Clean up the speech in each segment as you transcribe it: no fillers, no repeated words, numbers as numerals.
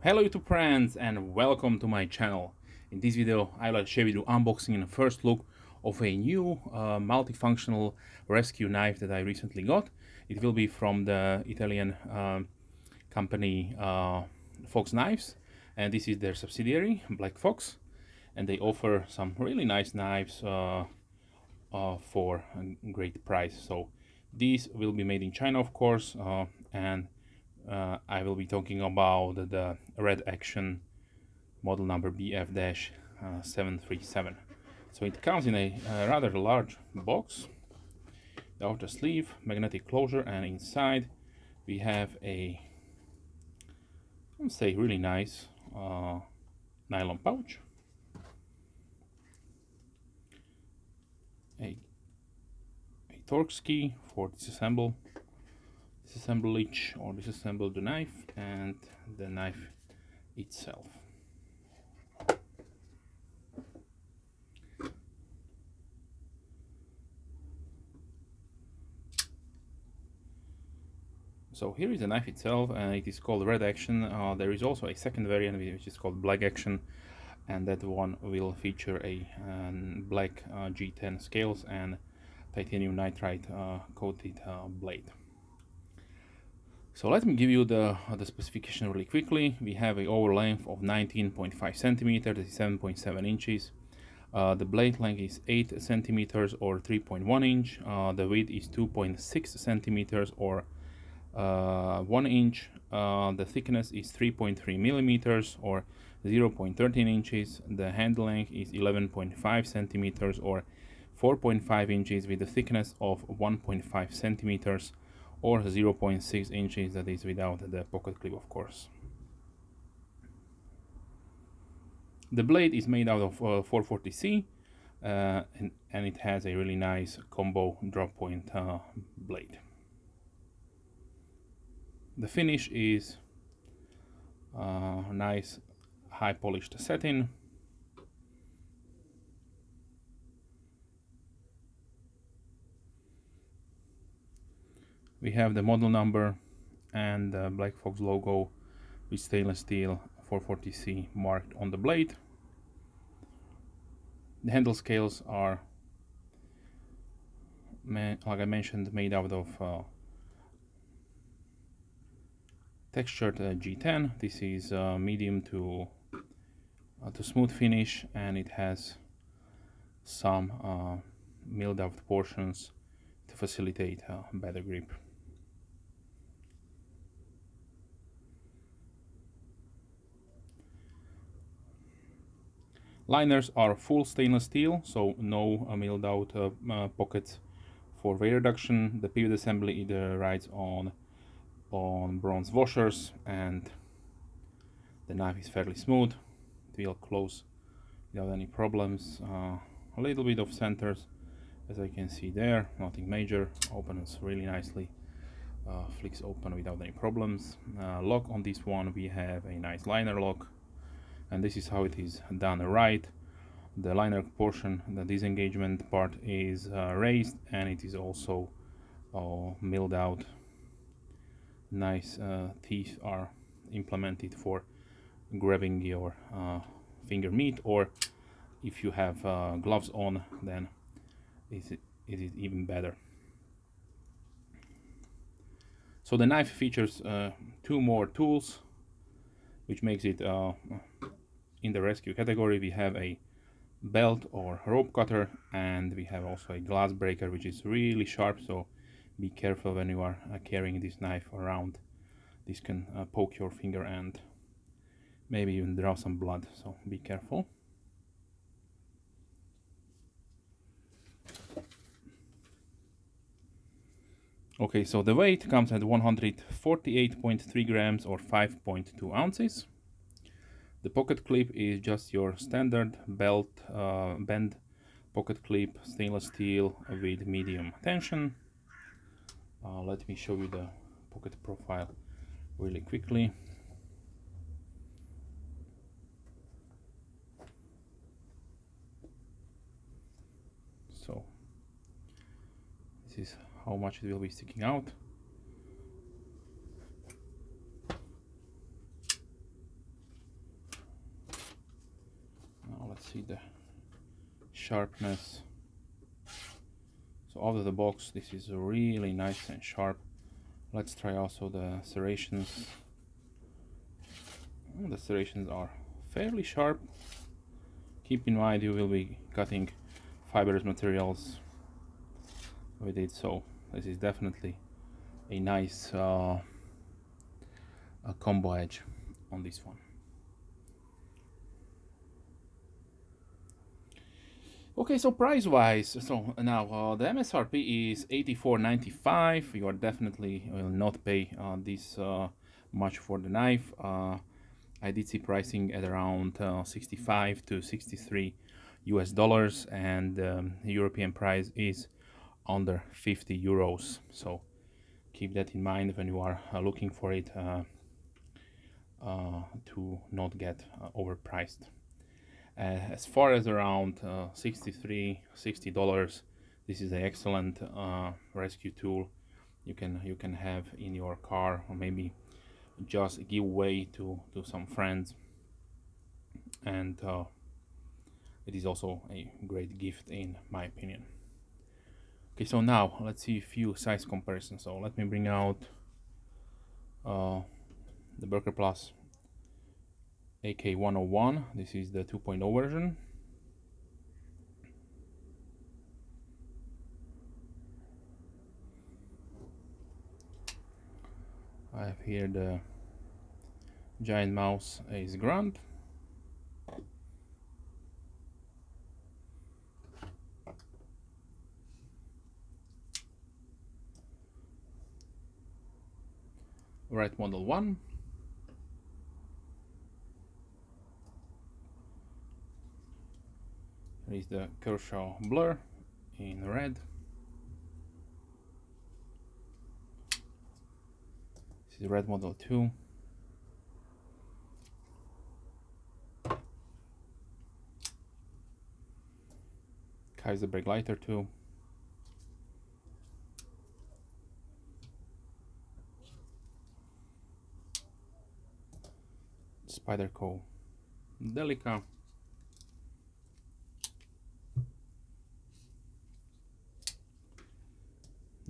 Hello YouTube friends and welcome to my channel. In this video I will share with you unboxing and a first look of a new multifunctional rescue knife that I recently got. It will be from the Italian company Fox Knives, and this is their subsidiary BlackFox, and they offer some really nice knives for a great price. So these will be made in China, of course, and I will be talking about the Red Action model number BF-737. So it comes in a rather large box, the outer sleeve, magnetic closure, and inside we have a, let's say, really nice nylon pouch, a Torx key for disassemble each or disassemble the knife, and the knife itself. So here is the knife itself, and it is called Red Action. There is also a second variant which is called Black Action, and that one will feature a black G10 scales and titanium nitride coated blade. So let me give you the specification really quickly. We have an over length of 19.5 centimeters, that is 7.7 inches. The blade length is 8 centimeters or 3.1 inch. The width is 2.6 centimeters or 1 inch. The thickness is 3.3 millimeters or 0.13 inches. The handle length is 11.5 centimeters or 4.5 inches with a thickness of 1.5 centimeters or 0.6 inches, that is without the pocket clip, of course. The blade is made out of 440C and it has a really nice combo drop point blade. The finish is nice high polished satin. We have the model number and the BlackFox logo with stainless steel 440C marked on the blade. The handle scales are, like I mentioned, made out of textured G10. This is medium to smooth finish, and it has some milled out portions to facilitate better grip. Liners are full stainless steel, so no milled out pockets for weight reduction. The pivot assembly either rides on bronze washers, and the knife is fairly smooth. It will close without any problems. A little bit of centers, as I can see there, nothing major. Opens really nicely, flicks open without any problems. Lock on this one, we have a nice liner lock, and this is how it is done right. The liner portion, the disengagement part, is raised, and it is also milled out. Nice teeth are implemented for grabbing your finger meat, or if you have gloves on, then it is even better. So the knife features two more tools, which makes it in the rescue category. We have a belt or rope cutter, and we have also a glass breaker, which is really sharp, so be careful when you are carrying this knife around. This can poke your finger and maybe even draw some blood, so be careful. Okay, so the weight comes at 148.3 grams or 5.2 ounces. The pocket clip is just your standard belt bend pocket clip, stainless steel with medium tension. Let me show you the pocket profile really quickly. So this is how much it will be sticking out. see the sharpness. So out of the box, this is really nice and sharp. Let's try also the serrations. The serrations are fairly sharp. Keep in mind you will be cutting fibrous materials with it, so this is definitely a nice a combo edge on this one. Okay, so price wise, so now the MSRP is $84.95. You are definitely will not pay this much for the knife. I did see pricing at around 65 to 63 US dollars, and the European price is under 50 euros. So keep that in mind when you are looking for it to not get overpriced. As far as around $60, this is an excellent rescue tool you can have in your car, or maybe just give away to some friends, and it is also a great gift in my opinion. Okay, so now let's see a few size comparisons. So let me bring out the Burger Plus AK101. This is the 2.0 version. I have here the Giant Mouse Ace Grunt. Red Model 1. There is the Kershaw Blur in red. This is Red Model 2. Kaiserberg Lighter 2. Spyderco Delica.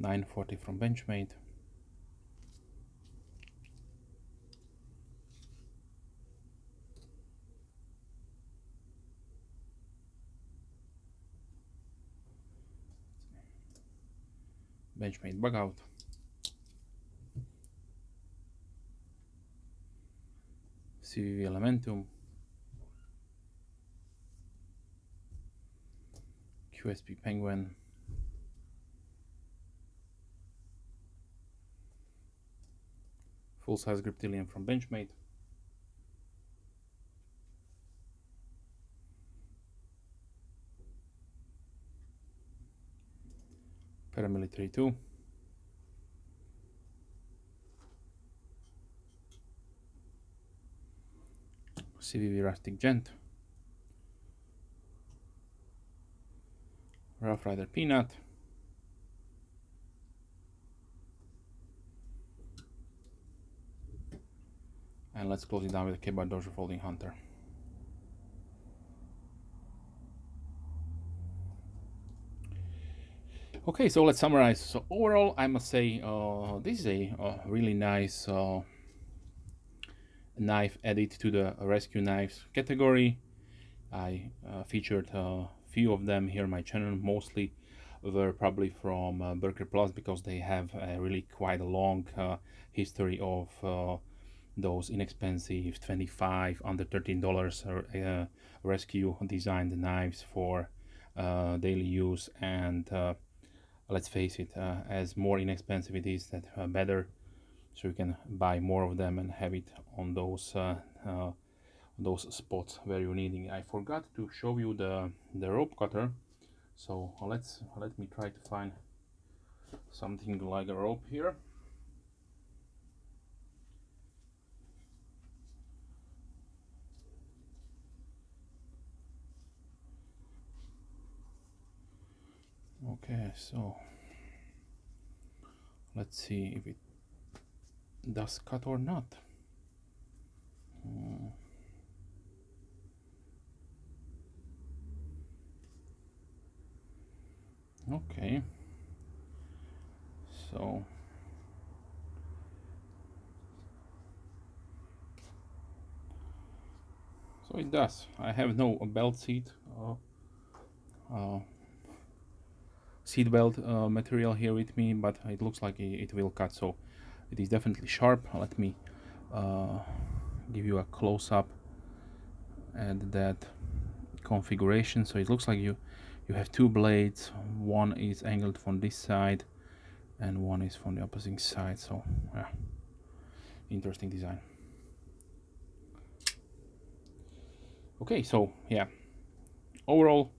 $9.40 from Benchmade. Benchmade Bug Out. CVV Elementum. QSP Penguin. Full size Griptilian from Benchmade. Paramilitary 2. CVV Rustic Gent. Rough Rider Peanut. And let's close it down with the K-Bar Dojo Folding Hunter. Okay, so let's summarize. So overall, I must say this is a really nice knife added to the rescue knives category. I featured a few of them here on my channel. Mostly were probably from Burger Plus, because they have really quite a long history of those inexpensive 25 under $13 rescue designed knives for daily use. And let's face it, as more inexpensive it is, that better. So you can buy more of them and have it on those spots where you're needing. I forgot to show you the rope cutter, so let me try to find something like a rope here. Okay, so let's see if it does cut or not. Okay, so it does. I have no belt uh, seat belt material here with me, but it looks like it will cut, so it is definitely sharp. Let me uh, give you a close-up at that configuration. So it looks like you have two blades. One is angled from this side and one is from the opposite side. So yeah, interesting design. Okay, so yeah, overall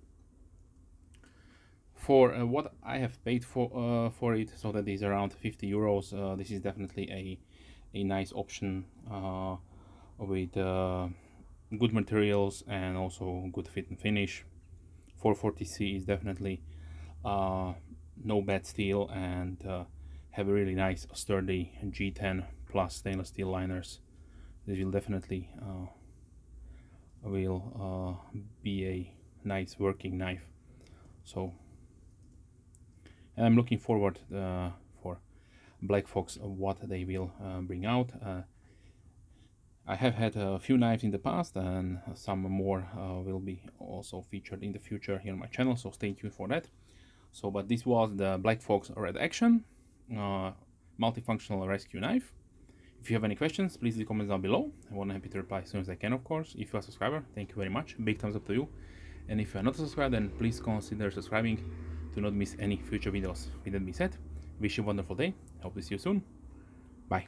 for what I have paid for it, so that is around 50 euros. This is definitely a nice option with good materials and also good fit and finish. 440C is definitely uh, no bad steel, and have a really nice sturdy G10 plus stainless steel liners. This will definitely will be a nice working knife. So, and I'm looking forward for BlackFox what they will bring out. I have had a few knives in the past, and some more will be also featured in the future here on my channel, so stay tuned for that. So, but this was the BlackFox Red Action multifunctional rescue knife. If you have any questions, please leave comments down below. I'm happy to reply as soon as I can, of course. If you are a subscriber, thank you very much. Big thumbs up to you. And if you are not subscribed, then please consider subscribing to not miss any future videos. With that being said, wish you a wonderful day. Hope to see you soon. Bye.